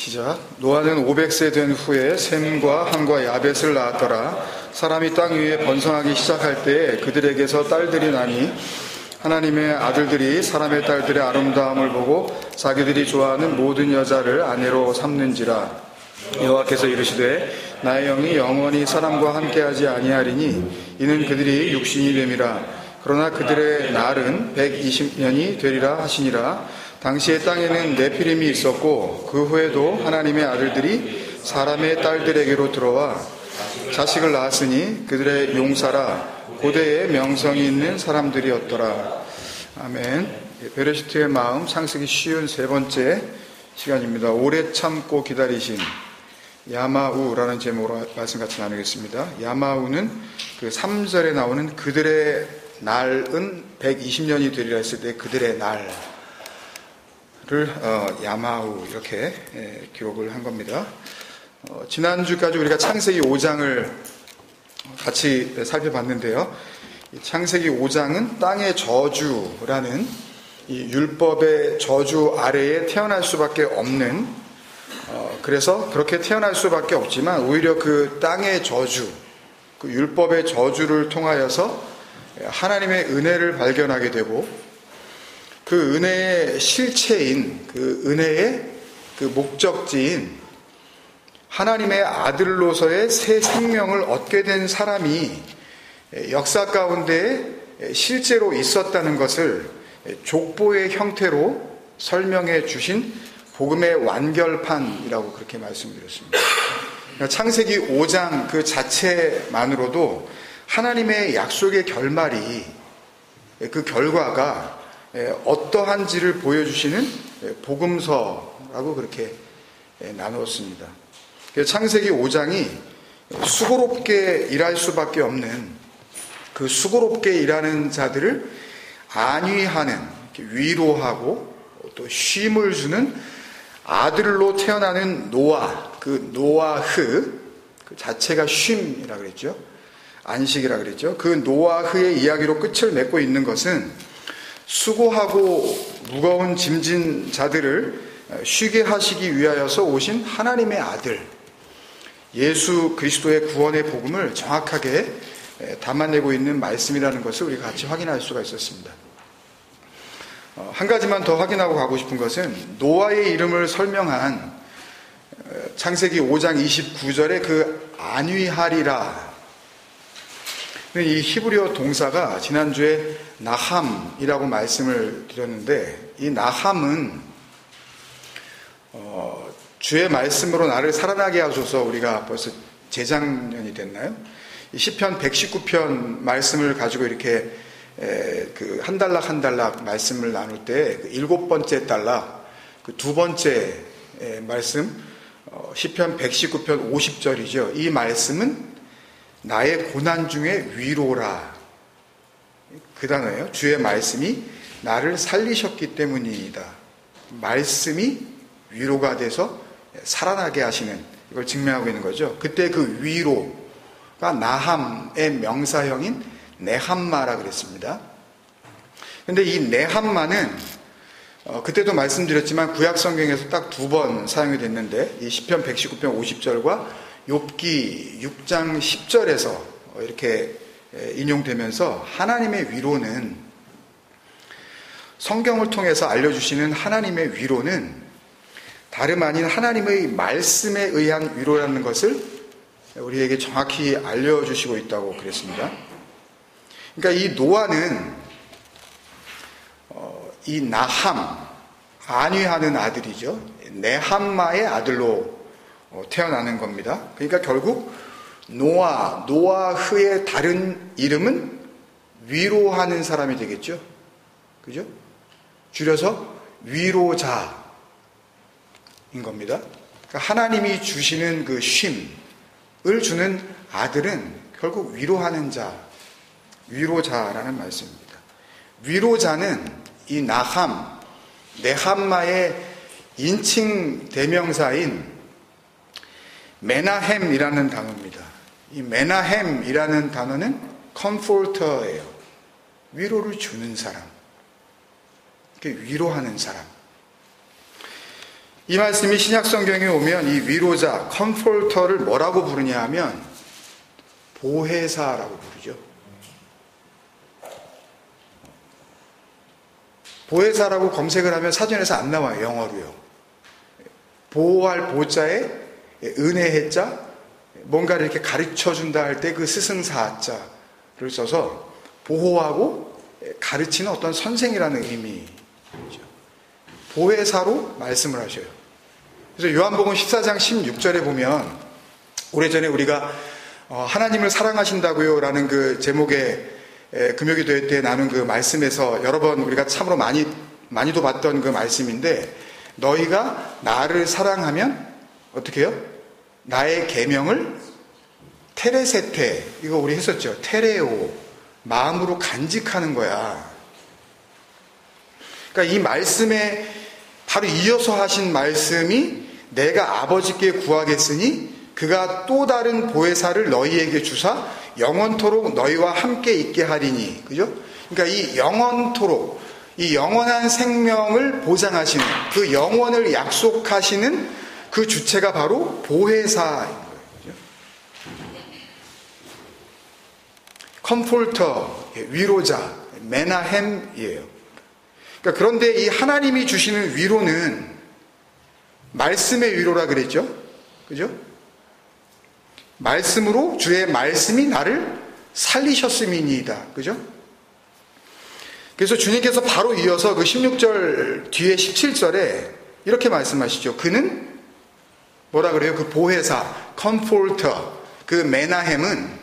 시작. 노아는 500세 된 후에 셈과 함과 야벳을 낳았더라. 사람이 땅 위에 번성하기 시작할 때에 그들에게서 딸들이 나니 하나님의 아들들이 사람의 딸들의 아름다움을 보고 자기들이 좋아하는 모든 여자를 아내로 삼는지라. 여호와께서 이르시되 나의 영이 영원히 사람과 함께하지 아니하리니 이는 그들이 육신이 됨이라. 그러나 그들의 날은 120년이 되리라 하시니라. 당시에 땅에는 네피림이 있었고 그 후에도 하나님의 아들들이 사람의 딸들에게로 들어와 자식을 낳았으니 그들의 용사라 고대에 명성이 있는 사람들이었더라. 아멘. 베레시트의 마음 창세기 53번째 시간입니다. 오래 참고 기다리신 야마우라는 제목으로 말씀 같이 나누겠습니다. 야마우는 그 3절에 나오는 그들의 날은 120년이 되리라 했을 때 그들의 날을 야마우 이렇게 기록을 한 겁니다. 지난주까지 우리가 창세기 5장을 같이 살펴봤는데요. 창세기 5장은 땅의 저주라는 이 율법의 저주 아래에 태어날 수밖에 없는, 그래서 그렇게 태어날 수밖에 없지만 오히려 그 땅의 저주, 그 율법의 저주를 통하여서 하나님의 은혜를 발견하게 되고 그 은혜의 실체인, 그 은혜의 그 목적지인 하나님의 아들로서의 새 생명을 얻게 된 사람이 역사 가운데 실제로 있었다는 것을 족보의 형태로 설명해 주신 복음의 완결판이라고 그렇게 말씀드렸습니다. 창세기 5장 그 자체만으로도 하나님의 약속의 결말이, 그 결과가 어떠한지를 보여주시는 복음서라고 그렇게 나누었습니다. 창세기 5장이 수고롭게 일할 수밖에 없는, 그 수고롭게 일하는 자들을 안위하는, 위로하고 또 쉼을 주는 아들로 태어나는 노아, 그 노아흐, 그 자체가 쉼이라 그랬죠. 안식이라 그랬죠. 그 노아흐의 이야기로 끝을 맺고 있는 것은 수고하고 무거운 짐진 자들을 쉬게 하시기 위하여서 오신 하나님의 아들 예수 그리스도의 구원의 복음을 정확하게 담아내고 있는 말씀이라는 것을 우리가 같이 확인할 수가 있었습니다. 한 가지만 더 확인하고 가고 싶은 것은 노아의 이름을 설명한 창세기 5장 29절의 그 안위하리라, 이 히브리어 동사가 지난주에 나함이라고 말씀을 드렸는데, 이 나함은 주의 말씀으로 나를 살아나게 하소서, 우리가 벌써 재작년이 됐나요? 이 시편 119편 말씀을 가지고 이렇게 그 한 단락 한 단락 말씀을 나눌 때 그 7번째 단락, 그 2번째 말씀, 시편 119편 50절이죠. 이 말씀은 나의 고난 중에 위로라, 그 단어예요. 주의 말씀이 나를 살리셨기 때문이다. 말씀이 위로가 돼서 살아나게 하시는, 이걸 증명하고 있는 거죠. 그때 그 위로가 나함의 명사형인 네함마라 그랬습니다. 근데 이 네함마는 그때도 말씀드렸지만 구약 성경에서 딱 2번 사용이 됐는데, 이 시편 119편 50절과 욥기 6장 10절에서 이렇게 인용되면서 하나님의 위로는, 성경을 통해서 알려주시는 하나님의 위로는 다름 아닌 하나님의 말씀에 의한 위로라는 것을 우리에게 정확히 알려주시고 있다고 그랬습니다. 그러니까 이 노아는 이 나함, 안위하는 아들이죠. 네함마의 아들로 태어나는 겁니다. 그러니까 결국 노아흐의 다른 이름은 위로하는 사람이 되겠죠. 그죠? 줄여서 위로자인 겁니다. 그러니까 하나님이 주시는 그 쉼을 주는 아들은 결국 위로하는 자, 위로자라는 말씀입니다. 위로자는 이 나함, 네함마의 인칭 대명사인 메나헴이라는 단어입니다. 이 메나헴이라는 단어는 컴포터예요. 위로를 주는 사람, 위로하는 사람. 이 말씀이 신약성경에 오면 이 위로자, 컴포터를 뭐라고 부르냐 하면 보혜사라고 부르죠. 보혜사라고 검색을 하면 사전에서 안 나와요. 영어로요. 보호할 보자에 은혜해자, 뭔가를 이렇게 가르쳐준다 할 때 그 스승사자를 써서 보호하고 가르치는 어떤 선생이라는 의미죠. 보혜사로 말씀을 하셔요. 그래서 요한복음 14장 16절에 보면 오래전에 우리가 하나님을 사랑하신다고요 라는 그 제목의 금요기도회 때 나눈 그 말씀에서 여러 번 우리가 참으로 많이도 봤던 그 말씀인데, 너희가 나를 사랑하면 어떻게 해요? 나의 계명을 테레세테, 이거 우리 했었죠. 테레오, 마음으로 간직하는 거야. 그러니까 이 말씀에 바로 이어서 하신 말씀이 내가 아버지께 구하겠으니 그가 또 다른 보혜사를 너희에게 주사 영원토록 너희와 함께 있게 하리니. 그죠? 그러니까 이 영원토록, 이 영원한 생명을 보장하시는, 그 영원을 약속하시는 그 주체가 바로 보혜사인 거예요. 그죠? 컴포터, 위로자, 메나햄이에요. 그러니까 그런데 이 하나님이 주시는 위로는 말씀의 위로라 그랬죠? 그죠? 말씀으로 주의 말씀이 나를 살리셨음이니이다. 그죠? 그래서 주님께서 바로 이어서 그 16절 뒤에 17절에 이렇게 말씀하시죠. 그는 뭐라 그래요? 그 보혜사, 컴포터, 그 메나햄은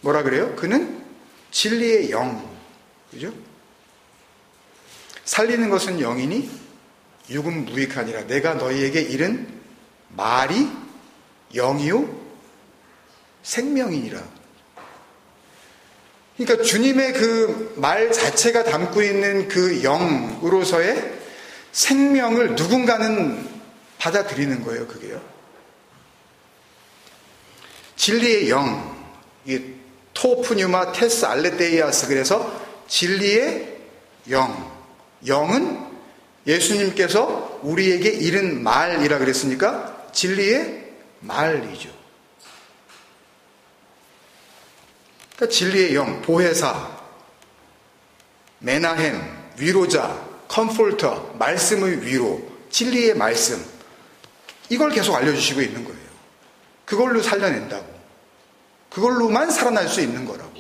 뭐라 그래요? 그는 진리의 영. 그죠? 살리는 것은 영이니 육은 무익하니라. 내가 너희에게 이른 말이 영이요 생명이니라. 그러니까 주님의 그 말 자체가 담고 있는 그 영으로서의 생명을 누군가는 받아들이는 거예요. 그게요. 진리의 영, 이게 토프뉴마 테스 알레데이아스, 그래서 진리의 영, 영은 예수님께서 우리에게 이른 말이라 그랬으니까 진리의 말이죠. 그러니까 진리의 영, 보혜사, 메나햄, 위로자, 컴포터, 말씀의 위로, 진리의 말씀, 이걸 계속 알려주시고 있는 거예요. 그걸로 살려낸다고, 그걸로만 살아날 수 있는 거라고.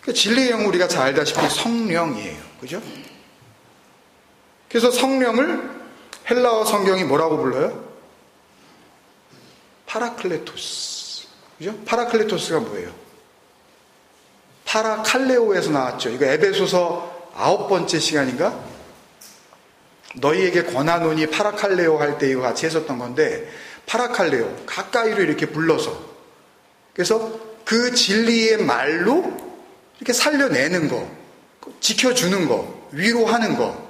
그러니까 진리의 영, 우리가 잘 알다시피 성령이에요. 그죠? 그래서 성령을 헬라어 성경이 뭐라고 불러요? 파라클레토스. 그죠? 파라클레토스가 뭐예요? 파라칼레오에서 나왔죠. 이거 에베소서 9번째 시간인가? 너희에게 권하노니 파라칼레오 할 때 이거 같이 했었던 건데, 파라칼레오, 가까이로 이렇게 불러서, 그래서 그 진리의 말로 이렇게 살려내는 거, 지켜주는 거, 위로하는 거,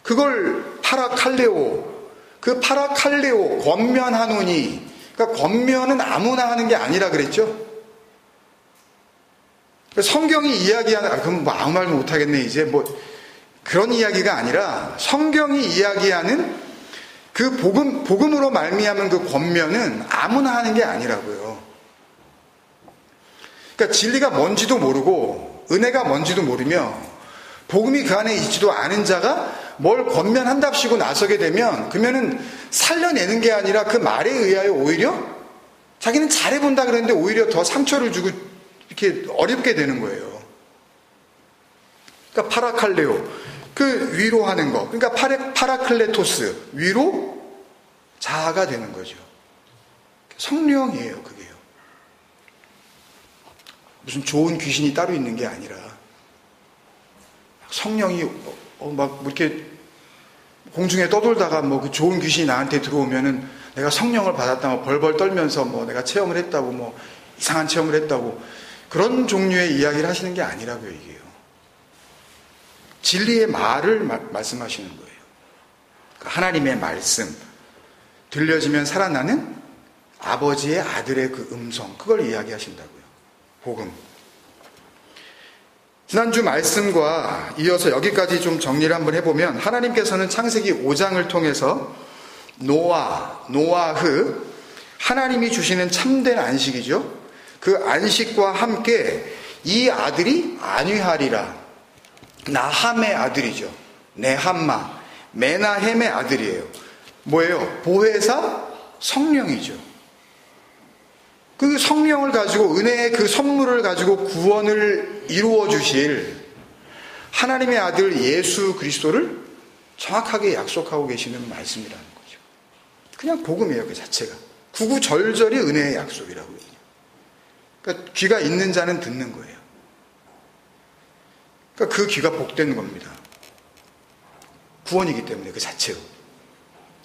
그걸 파라칼레오, 그 파라칼레오, 권면하노니, 그러니까 권면은 아무나 하는 게 아니라 그랬죠. 성경이 이야기하는, 그럼 뭐 아무 말도 못하겠네 이제, 뭐 그런 이야기가 아니라 성경이 이야기하는 그 복음으로 말미암은 그 권면은 아무나 하는 게 아니라고요. 그러니까 진리가 뭔지도 모르고 은혜가 뭔지도 모르며 복음이 그 안에 있지도 않은 자가 뭘 권면한답시고 나서게 되면, 그러면은 살려내는 게 아니라 그 말에 의하여 오히려 자기는 잘해본다 그랬는데 오히려 더 상처를 주고 이렇게 어렵게 되는 거예요. 그러니까 파라칼레오, 그 위로하는 거, 그러니까 파라클레토스, 위로 자아가 되는 거죠. 성령이에요, 그게요. 무슨 좋은 귀신이 따로 있는 게 아니라 성령이 막 이렇게 공중에 떠돌다가 뭐 그 좋은 귀신이 나한테 들어오면은 내가 성령을 받았다고 벌벌 떨면서 뭐 내가 체험을 했다고, 뭐 이상한 체험을 했다고, 그런 종류의 이야기를 하시는 게 아니라고요, 이게요. 진리의 말을 말씀하시는 거예요. 하나님의 말씀, 들려지면 살아나는 아버지의 아들의 그 음성, 그걸 이야기하신다고요. 복음. 지난주 말씀과 이어서 여기까지 좀 정리를 한번 해보면 하나님께서는 창세기 5장을 통해서 노아흐, 하나님이 주시는 참된 안식이죠. 그 안식과 함께 이 아들이 안위하리라. 나함의 아들이죠. 네함마, 메나헴의 아들이에요. 뭐예요? 보혜사 성령이죠. 그 성령을 가지고 은혜의 그 선물을 가지고 구원을 이루어 주실 하나님의 아들 예수 그리스도를 정확하게 약속하고 계시는 말씀이라는 거죠. 그냥 복음이에요, 그 자체가. 구구절절이 은혜의 약속이라고요. 그러니까 귀가 있는 자는 듣는 거예요. 그러니까 그 귀가 복된 겁니다. 구원이기 때문에 그 자체로.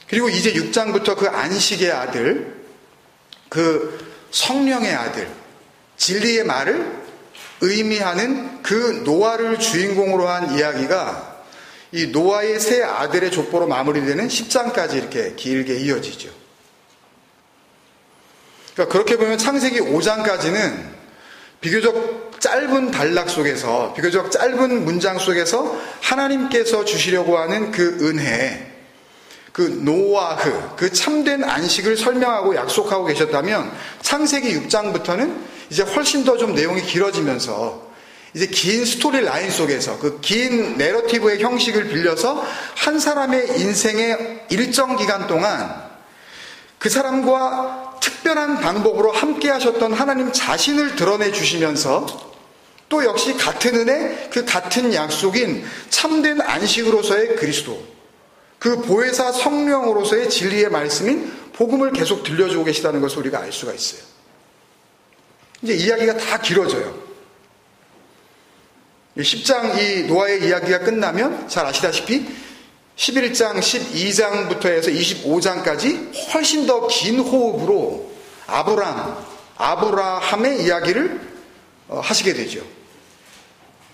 그리고 이제 6장부터 그 안식의 아들, 그 성령의 아들, 진리의 말을 의미하는 그 노아를 주인공으로 한 이야기가 이 노아의 세 아들의 족보로 마무리되는 10장까지 이렇게 길게 이어지죠. 그러니까 그렇게 보면 창세기 5장까지는 비교적 짧은 단락 속에서, 비교적 짧은 문장 속에서 하나님께서 주시려고 하는 그 은혜, 그 노아흐, 그 참된 안식을 설명하고 약속하고 계셨다면 창세기 6장부터는 이제 훨씬 더 좀 내용이 길어지면서 이제 긴 스토리 라인 속에서 그 긴 내러티브의 형식을 빌려서 한 사람의 인생의 일정 기간 동안 그 사람과 특별한 방법으로 함께 하셨던 하나님 자신을 드러내 주시면서 또 역시 같은 은혜, 그 같은 약속인 참된 안식으로서의 그리스도, 그 보혜사 성령으로서의 진리의 말씀인 복음을 계속 들려주고 계시다는 것을 우리가 알 수가 있어요. 이제 이야기가 다 길어져요. 10장 이 노아의 이야기가 끝나면 잘 아시다시피 11장, 12장부터 해서 25장까지 훨씬 더 긴 호흡으로 아브라함의 이야기를 하시게 되죠.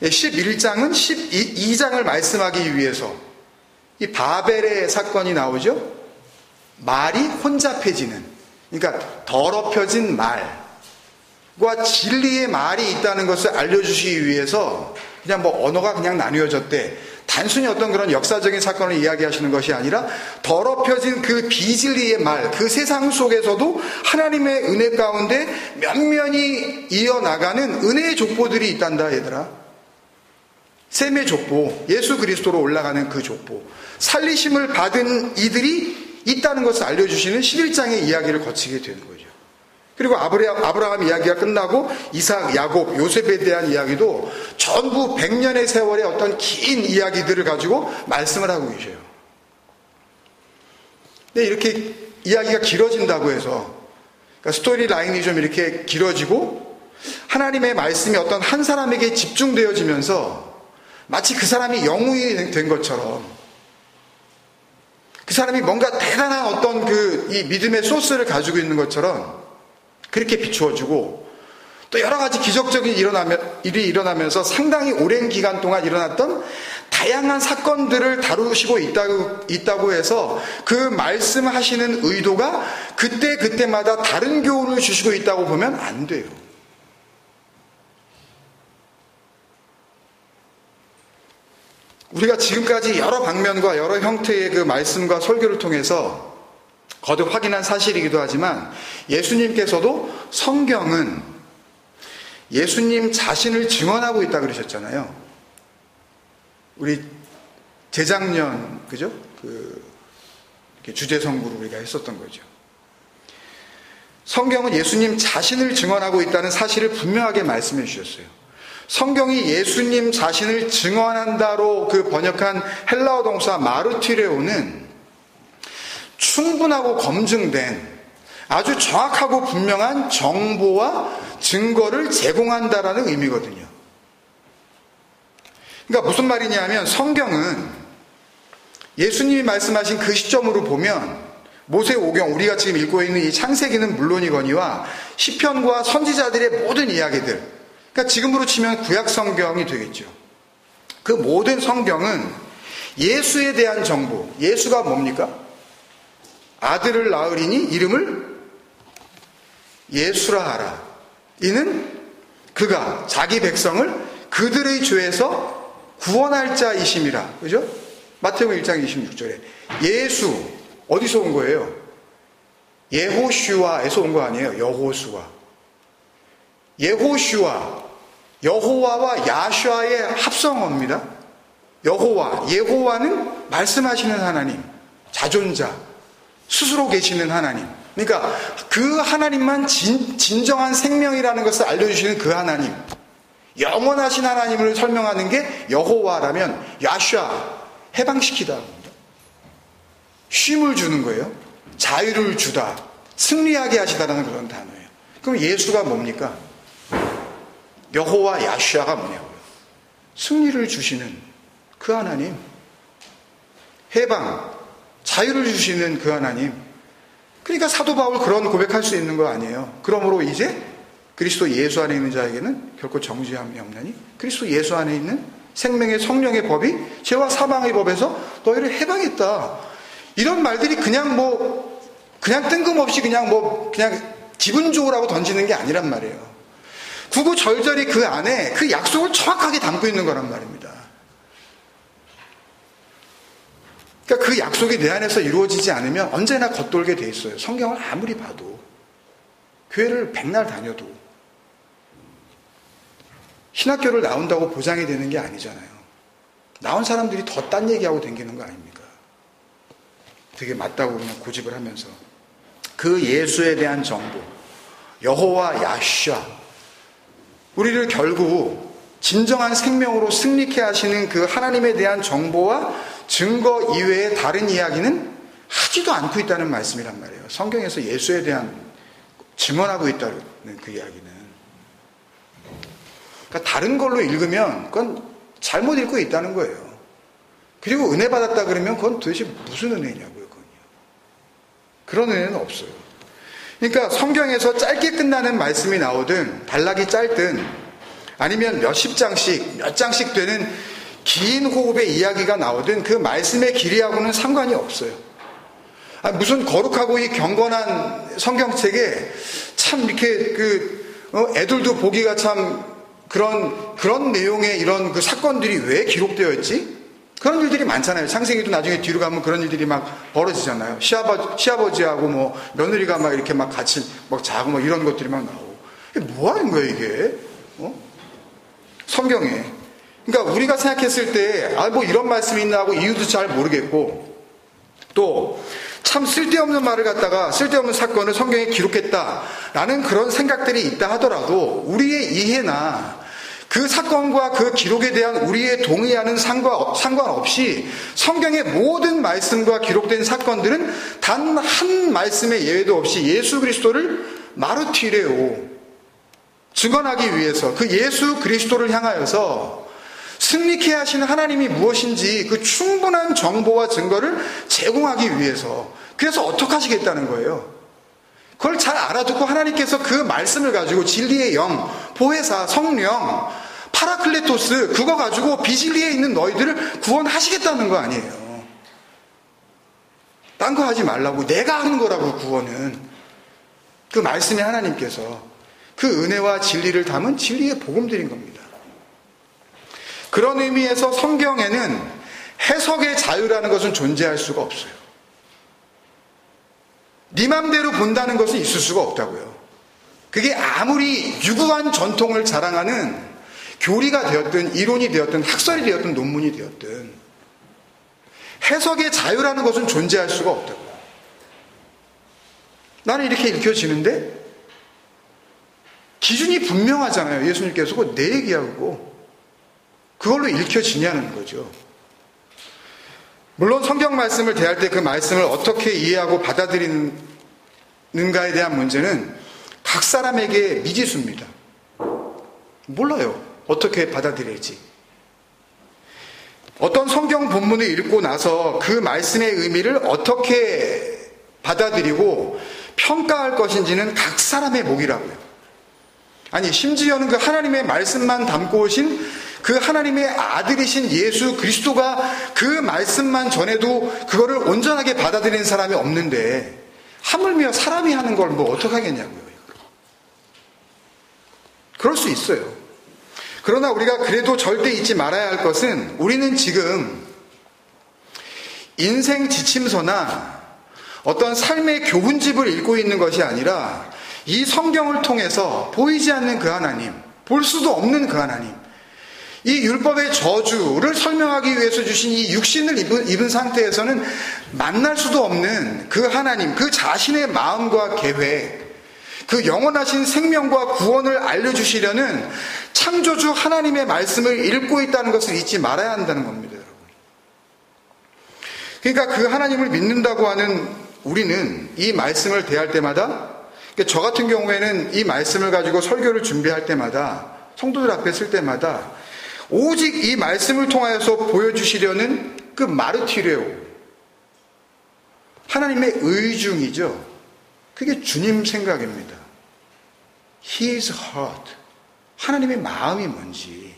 11장은 12장을 말씀하기 위해서 이 바벨의 사건이 나오죠. 말이 혼잡해지는, 그러니까 더럽혀진 말과 진리의 말이 있다는 것을 알려주시기 위해서 그냥 뭐 언어가 그냥 나뉘어졌대, 단순히 어떤 그런 역사적인 사건을 이야기하시는 것이 아니라 더럽혀진 그 비진리의 말, 그 세상 속에서도 하나님의 은혜 가운데 면면히 이어나가는 은혜의 족보들이 있단다, 얘들아. 셈의 족보, 예수 그리스도로 올라가는 그 족보, 살리심을 받은 이들이 있다는 것을 알려주시는 11장의 이야기를 거치게 되는 거죠. 그리고 아브라함 이야기가 끝나고 이삭, 야곱, 요셉에 대한 이야기도 전부 100년의 세월의 어떤 긴 이야기들을 가지고 말씀을 하고 계셔요. 근데 이렇게 이야기가 길어진다고 해서, 그러니까 스토리 라인이 좀 이렇게 길어지고 하나님의 말씀이 어떤 한 사람에게 집중되어지면서 마치 그 사람이 영웅이 된 것처럼, 그 사람이 뭔가 대단한 어떤 이 믿음의 소스를 가지고 있는 것처럼 그렇게 비추어지고, 또 여러 가지 기적적인 일이 일어나면서 상당히 오랜 기간 동안 일어났던 다양한 사건들을 다루시고 있다고 해서 그 말씀하시는 의도가 그때마다 다른 교훈을 주시고 있다고 보면 안 돼요. 우리가 지금까지 여러 방면과 여러 형태의 그 말씀과 설교를 통해서 거듭 확인한 사실이기도 하지만, 예수님께서도 성경은 예수님 자신을 증언하고 있다 그러셨잖아요. 우리 재작년, 그죠? 이렇게 주제 선구를 우리가 했었던 거죠. 성경은 예수님 자신을 증언하고 있다는 사실을 분명하게 말씀해 주셨어요. 성경이 예수님 자신을 증언한다로 그 번역한 헬라어 동사 마르티레오는 충분하고 검증된 아주 정확하고 분명한 정보와 증거를 제공한다라는 의미거든요. 그러니까 무슨 말이냐면, 성경은 예수님이 말씀하신 그 시점으로 보면 모세오경, 우리가 지금 읽고 있는 이 창세기는 물론이거니와 시편과 선지자들의 모든 이야기들, 그러니까 지금으로 치면 구약 성경이 되겠죠. 그 모든 성경은 예수에 대한 정보, 예수가 뭡니까? 아들을 낳으리니 이름을 예수라 하라. 이는 그가 자기 백성을 그 그들의 죄에서 구원할 자이심이라. 그죠? 마태복음 1장 26절에 예수 어디서 온 거예요? 예호슈아에서 온 거 아니에요. 여호수아. 예호슈아, 여호와와 야슈아의 합성어입니다. 여호와, 예호와는 말씀하시는 하나님, 자존자, 스스로 계시는 하나님. 그러니까 그 하나님만 진정한 생명이라는 것을 알려주시는 그 하나님, 영원하신 하나님을 설명하는 게 여호와라면 야슈아, 해방시키다, 쉼을 주는 거예요. 자유를 주다, 승리하게 하시다라는 그런 단어예요. 그럼 예수가 뭡니까? 여호와 야슈아가 뭐냐고요? 승리를 주시는 그 하나님, 해방, 자유를 주시는 그 하나님. 그러니까 사도 바울 그런 고백할 수 있는 거 아니에요. 그러므로 이제 그리스도 예수 안에 있는 자에게는 결코 정죄함이 없나니 그리스도 예수 안에 있는 생명의 성령의 법이 죄와 사망의 법에서 너희를 해방했다. 이런 말들이 그냥 뜬금없이 그냥 기분 좋으라고 던지는 게 아니란 말이에요. 구구절절히 그 안에 그 약속을 정확하게 담고 있는 거란 말입니다. 그러니까 그 약속이 내 안에서 이루어지지 않으면 언제나 겉돌게 돼 있어요. 성경을 아무리 봐도, 교회를 백날 다녀도 신학교를 나온다고 보장이 되는 게 아니잖아요. 나온 사람들이 더 딴 얘기하고 다니는 거 아닙니까? 되게 맞다고 그냥 고집을 하면서. 그 예수에 대한 정보, 여호와 야슈아, 우리를 결국 진정한 생명으로 승리케 하시는 그 하나님에 대한 정보와 증거 이외에 다른 이야기는 하지도 않고 있다는 말씀이란 말이에요. 성경에서 예수에 대한 증언하고 있다는 그 이야기는. 그러니까 다른 걸로 읽으면 그건 잘못 읽고 있다는 거예요. 그리고 은혜 받았다 그러면 그건 도대체 무슨 은혜냐고요, 그건요. 그런 은혜는 없어요. 그러니까 성경에서 짧게 끝나는 말씀이 나오든 단락이 짧든 아니면 몇십 장씩 몇 장씩 되는 긴 호흡의 이야기가 나오든 그 말씀의 길이하고는 상관이 없어요. 무슨 거룩하고 이 경건한 성경책에 참 이렇게 애들도 보기가 참 그런 내용의 이런 그 사건들이 왜 기록되어 있지? 그런 일들이 많잖아요. 창세기도 나중에 뒤로 가면 그런 일들이 막 벌어지잖아요. 시아버지하고 며느리가 막 이렇게 막 같이 막 자고 막 이런 것들이 막 나오고. 이게 뭐 하는 거예요, 이게? 성경에. 그러니까 우리가 생각했을 때, 이런 말씀이 있나 하고 이유도 잘 모르겠고, 또, 참 쓸데없는 말을 갖다가 쓸데없는 사건을 성경에 기록했다라는 그런 생각들이 있다 하더라도 우리의 이해나 그 사건과 그 기록에 대한 우리의 동의하는 상관없이 성경의 모든 말씀과 기록된 사건들은 단 한 말씀의 예외도 없이 예수 그리스도를 마르티레오, 증언하기 위해서 그 예수 그리스도를 향하여서 승리케 하시는 하나님이 무엇인지 그 충분한 정보와 증거를 제공하기 위해서, 그래서 어떻게 하시겠다는 거예요. 그걸 잘 알아듣고 하나님께서 그 말씀을 가지고 진리의 영, 보혜사, 성령, 파라클레토스, 그거 가지고 비진리에 있는 너희들을 구원하시겠다는 거 아니에요. 딴 거 하지 말라고, 내가 하는 거라고. 구원은 그 말씀의 하나님께서 그 은혜와 진리를 담은 진리의 복음들인 겁니다. 그런 의미에서 성경에는 해석의 자유라는 것은 존재할 수가 없어요. 네 맘대로 본다는 것은 있을 수가 없다고요. 그게 아무리 유구한 전통을 자랑하는 교리가 되었든 이론이 되었든 학설이 되었든 논문이 되었든 해석의 자유라는 것은 존재할 수가 없다고요. 나는 이렇게 읽혀지는데 기준이 분명하잖아요. 예수님께서 그거 내 얘기하고 그걸로 읽혀지냐는 거죠. 물론 성경 말씀을 대할 때 그 말씀을 어떻게 이해하고 받아들이는가에 대한 문제는 각 사람에게 미지수입니다. 몰라요. 어떻게 받아들일지. 어떤 성경 본문을 읽고 나서 그 말씀의 의미를 어떻게 받아들이고 평가할 것인지는 각 사람의 몫이라고요. 아니, 심지어는 그 하나님의 말씀만 담고 오신 그 하나님의 아들이신 예수 그리스도가 그 말씀만 전해도 그거를 온전하게 받아들이는 사람이 없는데 하물며 사람이 하는 걸 어떻게 하겠냐고요. 그럴 수 있어요. 그러나 우리가 그래도 절대 잊지 말아야 할 것은 우리는 지금 인생 지침서나 어떤 삶의 교훈집을 읽고 있는 것이 아니라 이 성경을 통해서 보이지 않는 그 하나님, 볼 수도 없는 그 하나님, 이 율법의 저주를 설명하기 위해서 주신 이 육신을 입은 상태에서는 만날 수도 없는 그 하나님, 그 자신의 마음과 계획, 그 영원하신 생명과 구원을 알려주시려는 창조주 하나님의 말씀을 읽고 있다는 것을 잊지 말아야 한다는 겁니다, 여러분. 그러니까 그 하나님을 믿는다고 하는 우리는 이 말씀을 대할 때마다, 저 같은 경우에는 이 말씀을 가지고 설교를 준비할 때마다, 성도들 앞에 쓸 때마다 오직 이 말씀을 통하여서 보여주시려는 그 마르티레오, 하나님의 의중이죠. 그게 주님 생각입니다. His heart, 하나님의 마음이 뭔지.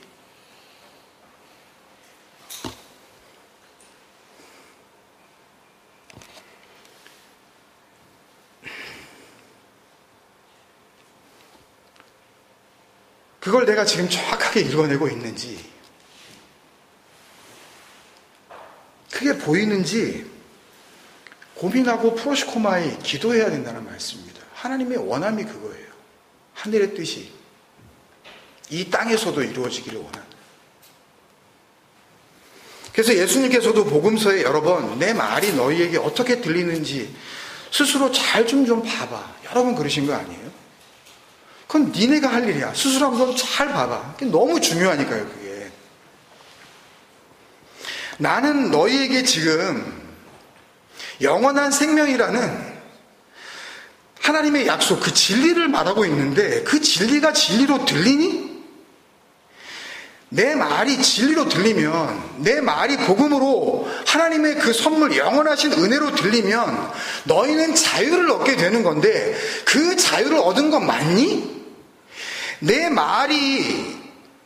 그걸 내가 지금 정확하게 읽어내고 있는지, 그게 보이는지 고민하고 프로시코마이 기도해야 된다는 말씀입니다. 하나님의 원함이 그거예요. 하늘의 뜻이 이 땅에서도 이루어지기를 원한다. 그래서 예수님께서도 복음서에 여러 번 내 말이 너희에게 어떻게 들리는지 스스로 잘 좀 봐봐, 여러 번 그러신 거 아니에요? 그건 니네가 할 일이야. 스스로 한번 잘 봐봐. 그게 너무 중요하니까요, 그게. 나는 너희에게 지금 영원한 생명이라는 하나님의 약속, 그 진리를 말하고 있는데 그 진리가 진리로 들리니? 내 말이 진리로 들리면, 내 말이 복음으로 하나님의 그 선물, 영원하신 은혜로 들리면 너희는 자유를 얻게 되는 건데 그 자유를 얻은 건 맞니? 내 말이,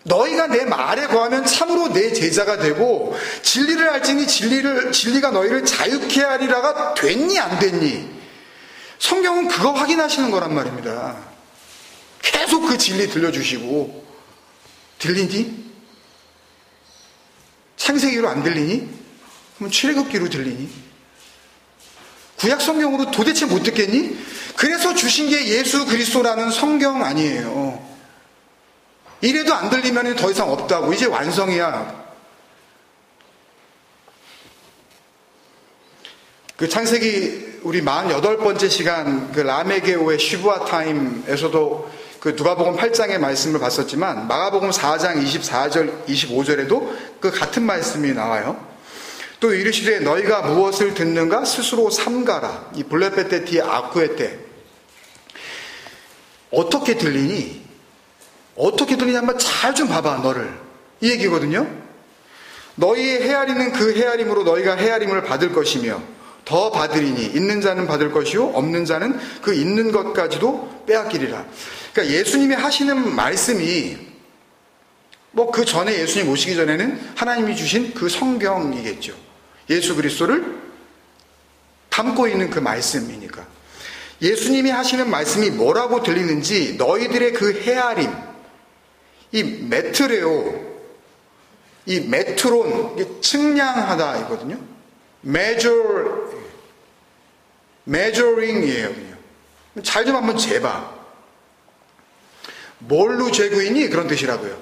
너희가 내 말에 거하면 참으로 내 제자가 되고 진리를 알지니 진리가 너희를 자유케 하리라가 됐니 안 됐니? 성경은 그거 확인하시는 거란 말입니다. 계속 그 진리 들려주시고, 들리니? 창세기로 안 들리니? 그럼 출애굽기로 들리니? 구약 성경으로 도대체 못 듣겠니? 그래서 주신 게 예수 그리스도라는 성경 아니에요. 이래도 안 들리면 더 이상 없다고, 이제 완성이야. 그 창세기 우리 48번째 시간 그 라메게오의 시부아 타임에서도 그 누가복음 8장의 말씀을 봤었지만 마가복음 4장 24절 25절에도 그 같은 말씀이 나와요. 또 이르시되 너희가 무엇을 듣는가 스스로 삼가라. 이 블레페테티 아쿠에테. 어떻게 들리니? 어떻게 들리냐 한번 잘 좀 봐봐, 너를. 이 얘기거든요. 너희의 헤아리는 그 헤아림으로 너희가 헤아림을 받을 것이며 더 받으리니 있는 자는 받을 것이요 없는 자는 그 있는 것까지도 빼앗기리라. 그러니까 예수님이 하시는 말씀이 뭐 그 전에 예수님 오시기 전에는 하나님이 주신 그 성경이겠죠. 예수 그리스도를 담고 있는 그 말씀이니까. 예수님이 하시는 말씀이 뭐라고 들리는지 너희들의 그 헤아림, 이 메트레오, 이 메트론, 이게 측량하다 이거든요. measuring이에요. 잘 좀 한번 재봐. 뭘로 재고 있니? 그런 뜻이라고요.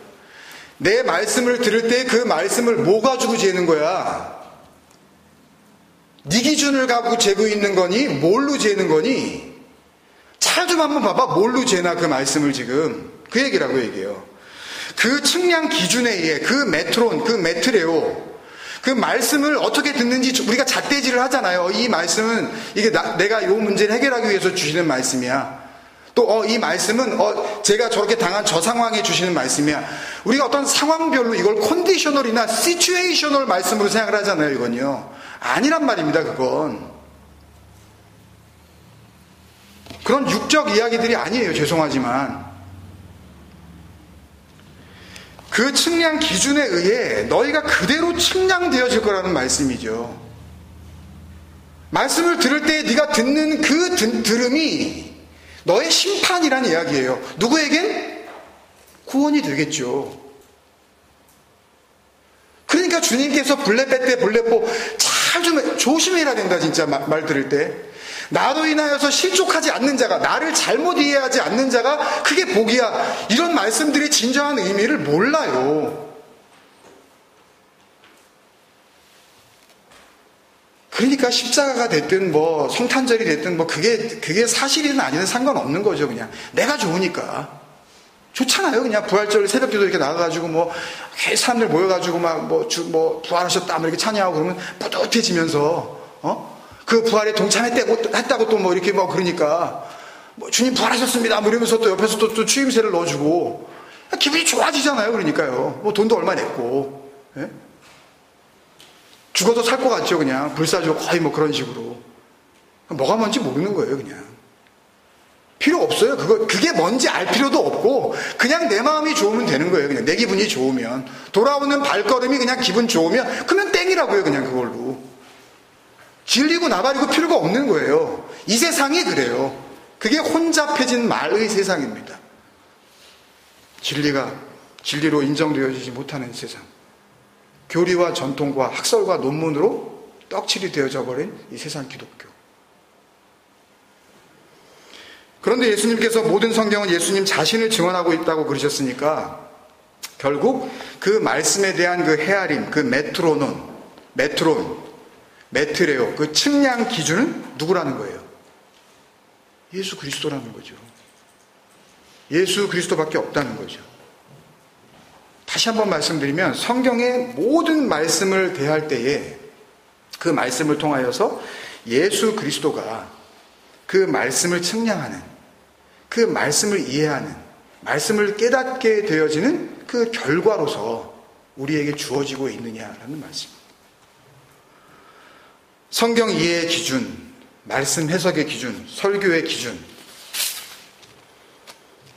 내 말씀을 들을 때 그 말씀을 뭐 가지고 재는 거야? 네 기준을 갖고 재고 있는 거니? 뭘로 재는 거니? 잘 좀 한번 봐봐. 뭘로 재나 그 말씀을 지금. 그 얘기라고 얘기해요. 그 측량 기준에 의해 그 메트론, 그 메트레오, 그 말씀을 어떻게 듣는지 우리가 잣대질을 하잖아요. 이 말씀은 이게 내가 이 문제를 해결하기 위해서 주시는 말씀이야. 또 이 말씀은 제가 저렇게 당한 저 상황에 주시는 말씀이야. 우리가 어떤 상황별로 이걸 컨디셔널이나 시츄에이셔널 말씀으로 생각을 하잖아요. 이건요. 아니란 말입니다. 그건. 그런 육적 이야기들이 아니에요. 죄송하지만. 그 측량 기준에 의해 너희가 그대로 측량되어질 거라는 말씀이죠. 말씀을 들을 때 네가 듣는 그 들음이 너의 심판이란 이야기예요. 누구에겐? 구원이 되겠죠. 그러니까 주님께서 블레빼 블레뽀 잘 좀 조심해야 된다, 진짜 말 들을 때. 나로 인하여서 실족하지 않는 자가, 나를 잘못 이해하지 않는 자가 그게 복이야. 이런 말씀들이 진정한 의미를 몰라요. 그러니까 십자가가 됐든 뭐 성탄절이 됐든 뭐 그게 사실이든 아니든 상관없는 거죠. 그냥 내가 좋으니까. 좋잖아요. 그냥 부활절 새벽기도 이렇게 나가가지고 뭐 사람들 모여가지고 막 뭐 부활하셨다 뭐 이렇게 찬양하고 그러면 뿌듯해지면서 그 부활에 동참했다고 또 뭐 이렇게 뭐 그러니까 뭐 주님 부활하셨습니다 뭐 이러면서 또 옆에서 또 추임새를 넣어주고 기분이 좋아지잖아요. 그러니까요. 뭐 돈도 얼마 냈고. 예? 죽어도 살 것 같죠. 그냥 불사조 거의 뭐 그런 식으로. 뭐가 뭔지 모르는 거예요. 그냥 필요 없어요. 그게 뭔지 알 필요도 없고 그냥 내 마음이 좋으면 되는 거예요. 그냥 내 기분이 좋으면, 돌아오는 발걸음이 그냥 기분 좋으면 그러면 땡이라고요. 그냥 그걸로 질리고 나발이고 필요가 없는 거예요. 이 세상이 그래요. 그게 혼잡해진 말의 세상입니다. 진리가 진리로 인정되어지지 못하는 세상, 교리와 전통과 학설과 논문으로 떡칠이 되어져 버린 이 세상 기독교. 그런데 예수님께서 모든 성경은 예수님 자신을 증언하고 있다고 그러셨으니까 결국 그 말씀에 대한 그 헤아림, 그 메트레오, 그 측량 기준은 누구라는 거예요? 예수 그리스도라는 거죠. 예수 그리스도밖에 없다는 거죠. 다시 한번 말씀드리면 성경의 모든 말씀을 대할 때에 그 말씀을 통하여서 예수 그리스도가 그 말씀을 측량하는, 그 말씀을 이해하는, 말씀을 깨닫게 되어지는 그 결과로서 우리에게 주어지고 있느냐라는 말씀입니다. 성경 이해의 기준, 말씀 해석의 기준, 설교의 기준,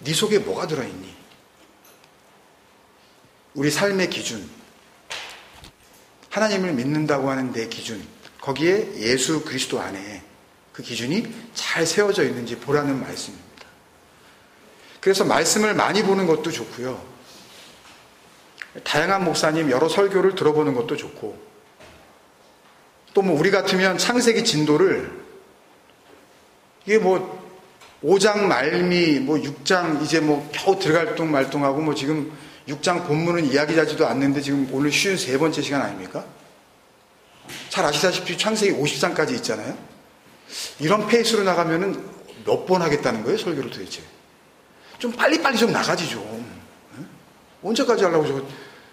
네 속에 뭐가 들어있니? 우리 삶의 기준, 하나님을 믿는다고 하는 내 기준, 거기에 예수 그리스도 안에 그 기준이 잘 세워져 있는지 보라는 말씀입니다. 그래서 말씀을 많이 보는 것도 좋고요. 다양한 목사님 여러 설교를 들어보는 것도 좋고, 또 뭐 우리 같으면 창세기 진도를 이게 뭐 5장 말미 뭐 6장 이제 뭐 겨우 들어갈 둥 말둥하고 뭐 지금 6장 본문은 이야기하지도 않는데 지금 오늘 53번째 시간 아닙니까? 잘 아시다시피 창세기 50장까지 있잖아요. 이런 페이스로 나가면은 몇 번 하겠다는 거예요, 설교를 도대체? 좀 빨리빨리 좀 나가지 좀. 언제까지 하려고 저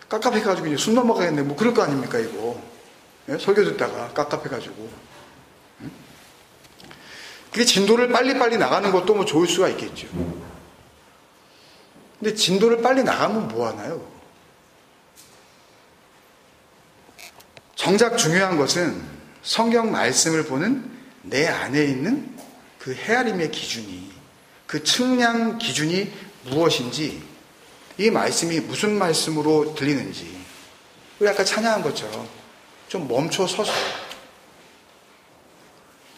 깝깝해가지고 이제 숨 넘어가겠네. 뭐 그럴 거 아닙니까, 이거. 설교 듣다가 깝깝해가지고. 그게 진도를 빨리빨리 나가는 것도 뭐 좋을 수가 있겠죠. 근데 진도를 빨리 나가면 뭐 하나요? 정작 중요한 것은 성경 말씀을 보는 내 안에 있는 그 헤아림의 기준이, 그 측량 기준이 무엇인지, 이 말씀이 무슨 말씀으로 들리는지, 우리 아까 찬양한 것처럼 좀 멈춰 서서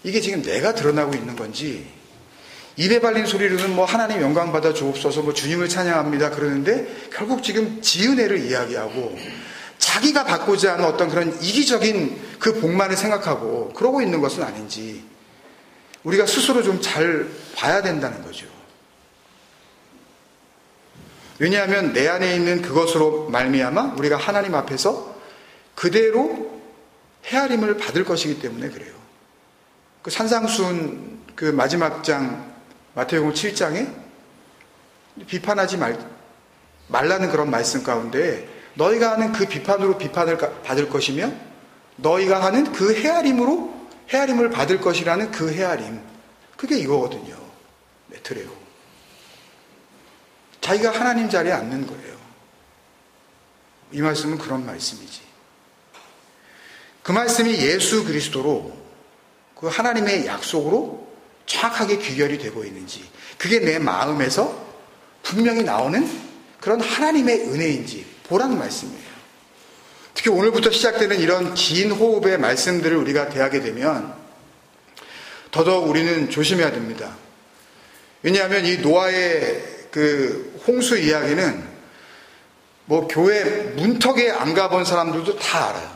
이게 지금 내가 드러나고 있는 건지, 입에 발린 소리로는 뭐 하나님 영광 받아 주옵소서, 뭐 주님을 찬양합니다 그러는데 결국 지금 지은혜를 이야기하고 자기가 받고자 하는 어떤 그런 이기적인 그 복만을 생각하고 그러고 있는 것은 아닌지 우리가 스스로 좀 잘 봐야 된다는 거죠. 왜냐하면 내 안에 있는 그것으로 말미암아 우리가 하나님 앞에서 그대로 헤아림을 받을 것이기 때문에 그래요. 그 산상수훈 그 마지막 장 마태복음 7장에 비판하지 말라는 그런 말씀 가운데 너희가 하는 그 비판으로 비판을 받을 것이며 너희가 하는 그 헤아림으로 헤아림을 받을 것이라는 그 헤아림, 그게 이거거든요. 메트레오. 자기가 하나님 자리에 앉는 거예요. 이 말씀은 그런 말씀이지. 그 말씀이 예수 그리스도로 그 하나님의 약속으로 정확하게 귀결이 되고 있는지, 그게 내 마음에서 분명히 나오는 그런 하나님의 은혜인지 보라는 말씀이에요. 특히 오늘부터 시작되는 이런 긴 호흡의 말씀들을 우리가 대하게 되면 더더욱 우리는 조심해야 됩니다. 왜냐하면 이 노아의 그 홍수 이야기는 뭐 교회 문턱에 안 가본 사람들도 다 알아요.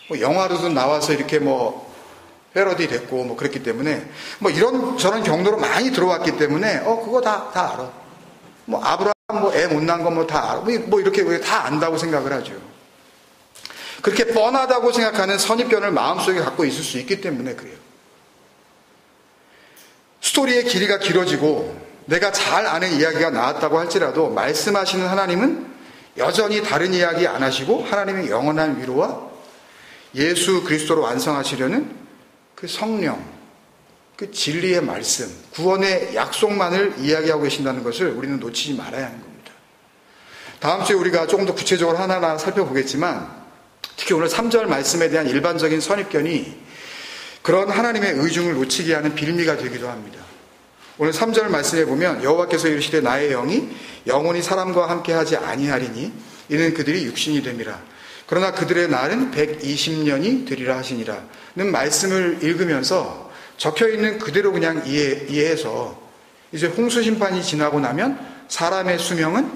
뭐 영화로도 나와서 이렇게 뭐 패러디 됐고 뭐 그랬기 때문에 뭐 이런 저런 경로로 많이 들어왔기 때문에 그거 다 알아. 뭐 아브라함 뭐 애 못 낳은 거 뭐 다 알아. 뭐 이렇게 다 안다고 생각을 하죠. 그렇게 뻔하다고 생각하는 선입견을 마음속에 갖고 있을 수 있기 때문에 그래요. 스토리의 길이가 길어지고 내가 잘 아는 이야기가 나왔다고 할지라도 말씀하시는 하나님은 여전히 다른 이야기 안 하시고 하나님의 영원한 위로와 예수 그리스도로 완성하시려는 그 성령, 그 진리의 말씀, 구원의 약속만을 이야기하고 계신다는 것을 우리는 놓치지 말아야 하는 겁니다. 다음 주에 우리가 조금 더 구체적으로 하나하나 살펴보겠지만 특히 오늘 3절 말씀에 대한 일반적인 선입견이 그런 하나님의 의중을 놓치게 하는 빌미가 되기도 합니다. 오늘 3절 말씀에 보면 여호와께서 이르시되 나의 영이 영원히 사람과 함께 하지 아니하리니 이는 그들이 육신이 됨이라. 그러나 그들의 날은 120년이 되리라 하시니라 는 말씀을 읽으면서 적혀있는 그대로 그냥 이해해서 이제 홍수 심판이 지나고 나면 사람의 수명은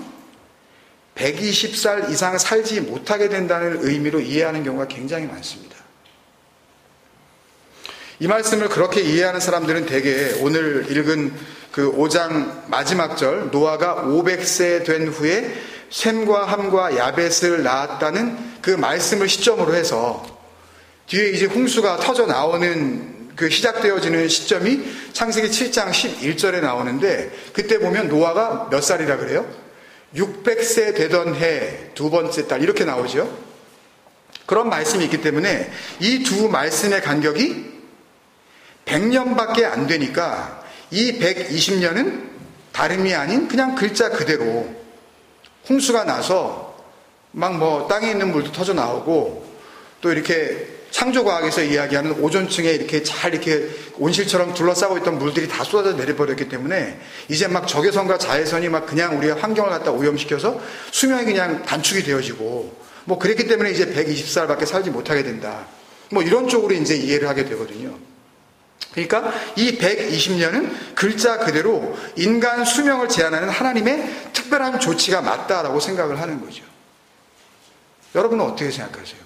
120살 이상 살지 못하게 된다는 의미로 이해하는 경우가 굉장히 많습니다. 이 말씀을 그렇게 이해하는 사람들은 대개 오늘 읽은 그 5장 마지막 절 노아가 500세 된 후에 셈과 함과 야벳을 낳았다는 그 말씀을 시점으로 해서 뒤에 이제 홍수가 터져 나오는 그 시작되어지는 시점이 창세기 7장 11절에 나오는데 그때 보면 노아가 몇 살이라 그래요? 600세 되던 해 두 번째 달 이렇게 나오죠. 그런 말씀이 있기 때문에 이 두 말씀의 간격이 100년밖에 안 되니까 이 120년은 다름이 아닌 그냥 글자 그대로 홍수가 나서 막 뭐 땅에 있는 물도 터져 나오고 또 이렇게 창조과학에서 이야기하는 오존층에 이렇게 잘 이렇게 온실처럼 둘러싸고 있던 물들이 다 쏟아져 내려버렸기 때문에 이제 막 적외선과 자외선이 막 그냥 우리의 환경을 갖다 오염시켜서 수명이 그냥 단축이 되어지고 뭐 그랬기 때문에 이제 120살밖에 살지 못하게 된다. 뭐 이런 쪽으로 이제 이해를 하게 되거든요. 그러니까 이 120년은 글자 그대로 인간 수명을 제한하는 하나님의 특별한 조치가 맞다라고 생각을 하는 거죠. 여러분은 어떻게 생각하세요?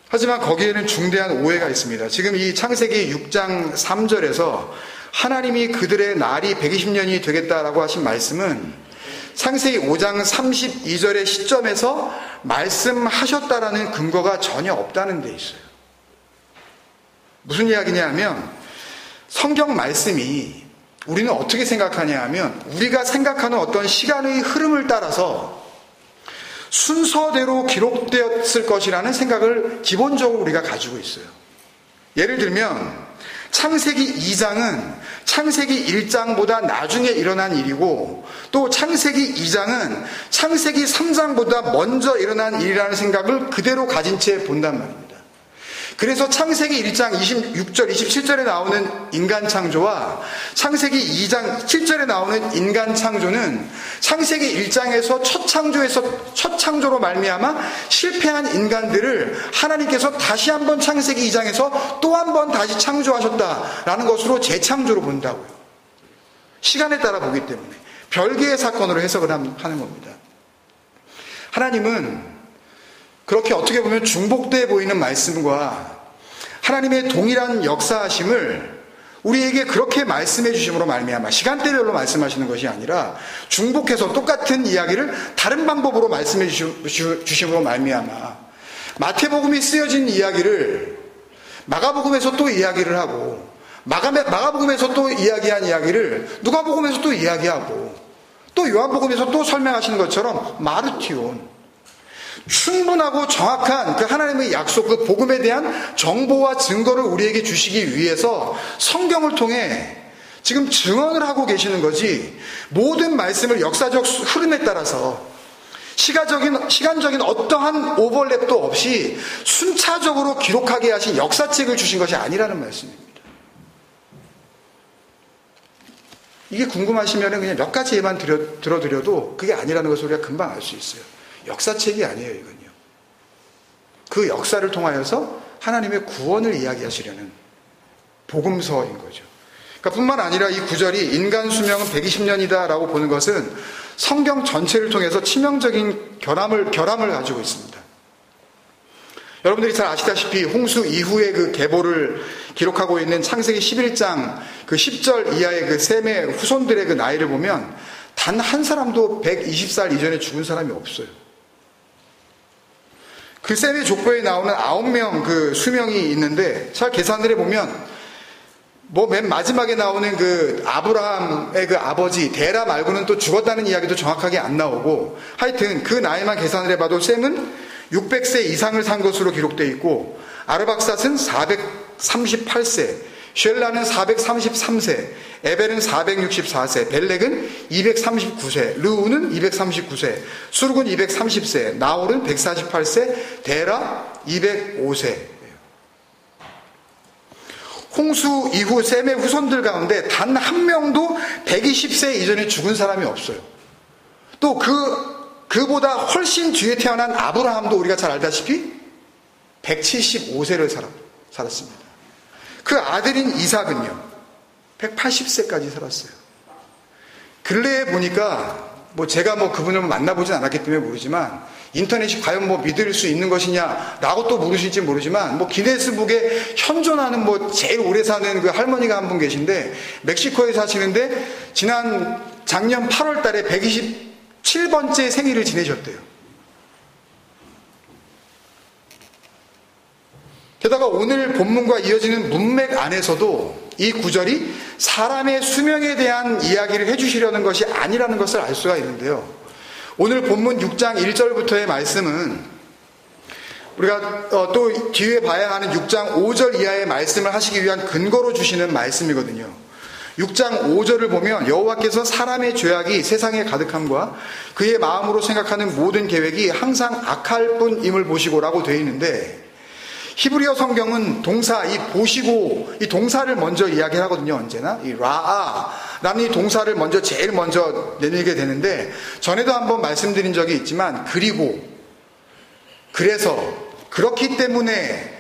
하지만 거기에는 중대한 오해가 있습니다. 지금 이 창세기 6장 3절에서 하나님이 그들의 날이 120년이 되겠다라고 하신 말씀은 창세기 5장 32절의 시점에서 말씀하셨다라는 근거가 전혀 없다는 데 있어요. 무슨 이야기냐 하면 성경 말씀이 우리는 어떻게 생각하냐 하면 우리가 생각하는 어떤 시간의 흐름을 따라서 순서대로 기록되었을 것이라는 생각을 기본적으로 우리가 가지고 있어요. 예를 들면 창세기 2장은 창세기 1장보다 나중에 일어난 일이고 또 창세기 2장은 창세기 3장보다 먼저 일어난 일이라는 생각을 그대로 가진 채 본단 말입니다. 그래서 창세기 1장 26절, 27절에 나오는 인간 창조와 창세기 2장 7절에 나오는 인간 창조는 창세기 1장에서 첫 창조로 말미암아 실패한 인간들을 하나님께서 다시 한번 창세기 2장에서 또 한 번 다시 창조하셨다라는 것으로 재창조로 본다고요. 시간에 따라 보기 때문에 별개의 사건으로 해석을 하는 겁니다. 하나님은 그렇게 어떻게 보면 중복돼 보이는 말씀과 하나님의 동일한 역사하심을 우리에게 그렇게 말씀해 주심으로 말미암아 시간대별로 말씀하시는 것이 아니라 중복해서 똑같은 이야기를 다른 방법으로 말씀해 주심으로 말미암아 마태복음이 쓰여진 이야기를 마가복음에서 또 이야기를 하고 마가복음에서 또 이야기한 이야기를 누가복음에서 또 이야기하고 또 요한복음에서 또 설명하시는 것처럼 마르티온 충분하고 정확한 그 하나님의 약속, 그 복음에 대한 정보와 증거를 우리에게 주시기 위해서 성경을 통해 지금 증언을 하고 계시는 거지 모든 말씀을 역사적 흐름에 따라서 시간적인 어떠한 오버랩도 없이 순차적으로 기록하게 하신 역사책을 주신 것이 아니라는 말씀입니다. 이게 궁금하시면 그냥 몇 가지 예만 들어드려도 그게 아니라는 것을 우리가 금방 알 수 있어요. 역사책이 아니에요, 이건요. 그 역사를 통하여서 하나님의 구원을 이야기하시려는 복음서인 거죠. 그러니까 뿐만 아니라 이 구절이 인간 수명은 120년이다 라고 보는 것은 성경 전체를 통해서 치명적인 결함을 가지고 있습니다. 여러분들이 잘 아시다시피 홍수 이후의 그 계보를 기록하고 있는 창세기 11장 그 10절 이하의 그 셈의 후손들의 그 나이를 보면 단 한 사람도 120살 이전에 죽은 사람이 없어요. 그 셈의 족보에 나오는 9명 그 수명이 있는데 잘 계산을 해보면 맨 마지막에 나오는 그 아브라함의 그 아버지 데라 말고는 또 죽었다는 이야기도 정확하게 안 나오고, 하여튼 그 나이만 계산을 해봐도 셈은 600세 이상을 산 것으로 기록되어 있고, 아르박삿은 438세, 쉘라는 433세, 에벨은 464세, 벨렉은 239세, 르우는 239세, 수룩은 230세, 나홀은 148세, 데라 205세. 홍수 이후 셈의 후손들 가운데 단 한 명도 120세 이전에 죽은 사람이 없어요. 또 그보다 훨씬 뒤에 태어난 아브라함도 우리가 잘 알다시피 175세를 살았습니다. 그 아들인 이삭은요 180세까지 살았어요. 근래에 보니까 제가 그분을 만나보진 않았기 때문에 모르지만 인터넷이 과연 믿을 수 있는 것이냐라고 또 물으실지 모르지만 기네스북에 현존하는 제일 오래 사는 그 할머니가 한 분 계신데 멕시코에 사시는데 작년 8월 달에 127번째 생일을 지내셨대요. 게다가 오늘 본문과 이어지는 문맥 안에서도 이 구절이 사람의 수명에 대한 이야기를 해주시려는 것이 아니라는 것을 알 수가 있는데요. 오늘 본문 6장 1절부터의 말씀은 우리가 또 뒤에 봐야 하는 6장 5절 이하의 말씀을 하시기 위한 근거로 주시는 말씀이거든요. 6장 5절을 보면 여호와께서 사람의 죄악이 세상에 가득함과 그의 마음으로 생각하는 모든 계획이 항상 악할 뿐임을 보시고라고 되어 있는데, 히브리어 성경은 동사, 이 보시고, 이 동사를 먼저 이야기하거든요, 언제나. 이 라아라는 이 동사를 제일 먼저 내밀게 되는데, 전에도 한번 말씀드린 적이 있지만, 그래서, 그렇기 때문에,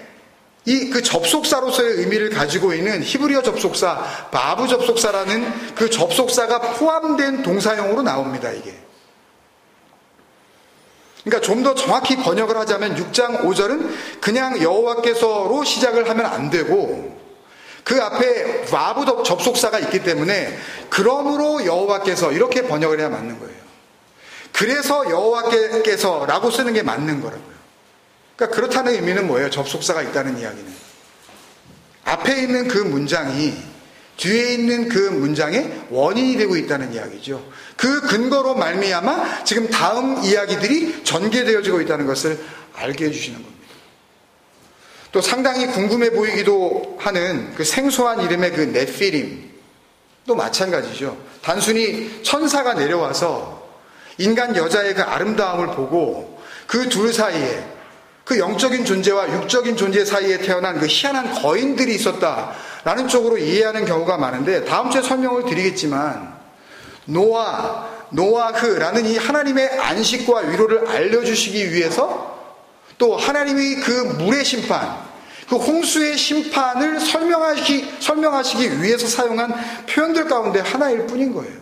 그 접속사로서의 의미를 가지고 있는 히브리어 접속사, 바브 접속사라는 그 접속사가 포함된 동사용으로 나옵니다, 이게. 그러니까 좀 더 정확히 번역을 하자면 6장 5절은 그냥 여호와께서로 시작을 하면 안 되고 그 앞에 바브 접속사가 있기 때문에 그러므로 여호와께서 이렇게 번역을 해야 맞는 거예요. 그래서 여호와께서라고 쓰는 게 맞는 거라고요. 그러니까 그렇다는 의미는 뭐예요? 접속사가 있다는 이야기는. 앞에 있는 그 문장이 뒤에 있는 그 문장의 원인이 되고 있다는 이야기죠. 그 근거로 말미암아 지금 다음 이야기들이 전개되어지고 있다는 것을 알게 해주시는 겁니다. 또 상당히 궁금해 보이기도 하는 그 생소한 이름의 그 네피림도 마찬가지죠. 단순히 천사가 내려와서 인간 여자의 그 아름다움을 보고 그 둘 사이에 그 영적인 존재와 육적인 존재 사이에 태어난 그 희한한 거인들이 있었다라는 쪽으로 이해하는 경우가 많은데, 다음 주에 설명을 드리겠지만 노아흐라는 이 하나님의 안식과 위로를 알려주시기 위해서 또 하나님이 그 물의 심판, 그 홍수의 심판을 설명하시기 위해서 사용한 표현들 가운데 하나일 뿐인 거예요.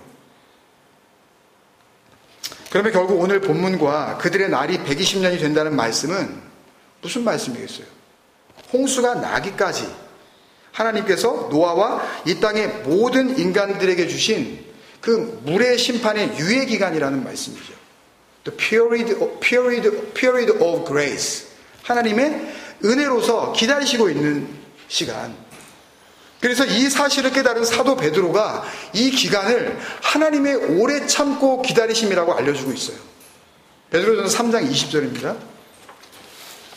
그러면 결국 오늘 본문과 그들의 날이 120년이 된다는 말씀은 무슨 말씀이겠어요? 홍수가 나기까지 하나님께서 노아와 이 땅의 모든 인간들에게 주신 그 물의 심판의 유예 기간이라는 말씀이죠. The period of grace. 하나님의 은혜로서 기다리시고 있는 시간. 그래서 이 사실을 깨달은 사도 베드로가 이 기간을 하나님의 오래 참고 기다리심이라고 알려주고 있어요. 베드로전서 3장 20절입니다.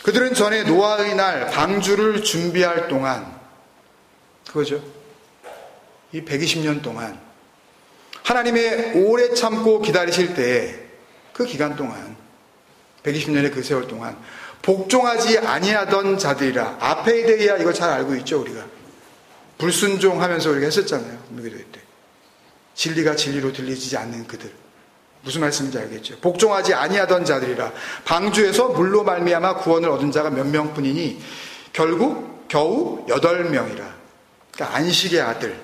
그들은 전에 노아의 날 방주를 준비할 동안, 그거죠. 이 120년 동안 하나님의 오래 참고 기다리실 때 그 기간 동안 120년의 그 세월 동안 복종하지 아니하던 자들이라. 아페이데이아, 이거 잘 알고 있죠, 우리가. 불순종하면서 우리가 했었잖아요, 무기도회 때. 진리가 진리로 들리지 않는 그들. 무슨 말씀인지 알겠죠. 복종하지 아니하던 자들이라. 방주에서 물로 말미암아 구원을 얻은 자가 몇 명뿐이니 결국 겨우 8명이라. 그러니까 안식의 아들,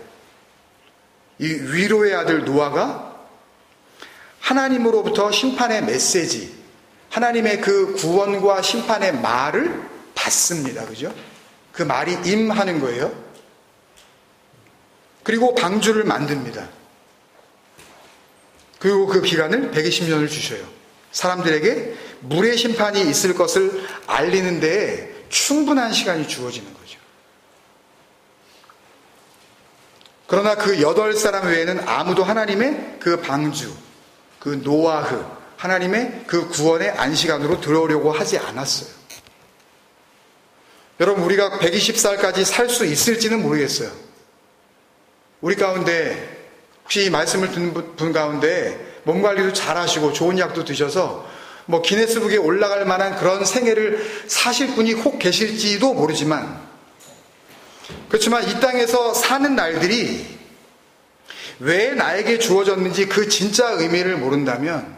이 위로의 아들 노아가 하나님으로부터 심판의 메시지, 하나님의 그 구원과 심판의 말을 받습니다. 그죠? 그 말이 임하는 거예요. 그리고 방주를 만듭니다. 그리고 그 기간을 120년을 주셔요. 사람들에게 물의 심판이 있을 것을 알리는 데에 충분한 시간이 주어지는 거죠. 그러나 그 8사람 외에는 아무도 하나님의 그 방주, 그 노아흐, 하나님의 그 구원의 안식안으로 들어오려고 하지 않았어요. 여러분, 우리가 120살까지 살 수 있을지는 모르겠어요. 우리 가운데 혹시 이 말씀을 듣는 분 가운데 몸 관리도 잘 하시고 좋은 약도 드셔서 뭐 기네스북에 올라갈 만한 그런 생애를 사실 분이 혹 계실지도 모르지만, 그렇지만 이 땅에서 사는 날들이 왜 나에게 주어졌는지 그 진짜 의미를 모른다면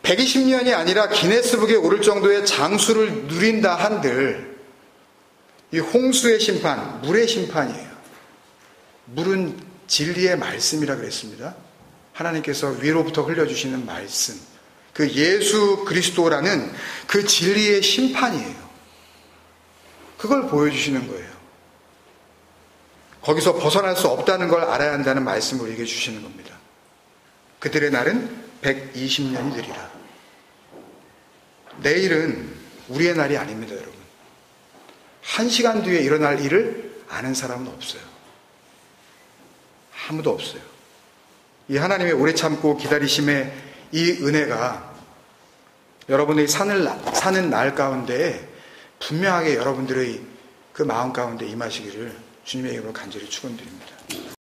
120년이 아니라 기네스북에 오를 정도의 장수를 누린다 한들 이 홍수의 심판, 물의 심판이에요. 물은 진리의 말씀이라 그랬습니다. 하나님께서 위로부터 흘려주시는 말씀, 그 예수 그리스도라는 그 진리의 심판이에요. 그걸 보여주시는 거예요. 거기서 벗어날 수 없다는 걸 알아야 한다는 말씀을 우리에게 주시는 겁니다. 그들의 날은 120년이 되리라. 내일은 우리의 날이 아닙니다, 여러분. 1시간 뒤에 일어날 일을 아는 사람은 없어요. 아무도 없어요. 이 하나님의 오래 참고 기다리심의 이 은혜가 여러분의 사는 날 가운데 분명하게 여러분들의 그 마음 가운데 임하시기를 주님의 이름으로 간절히 축원드립니다.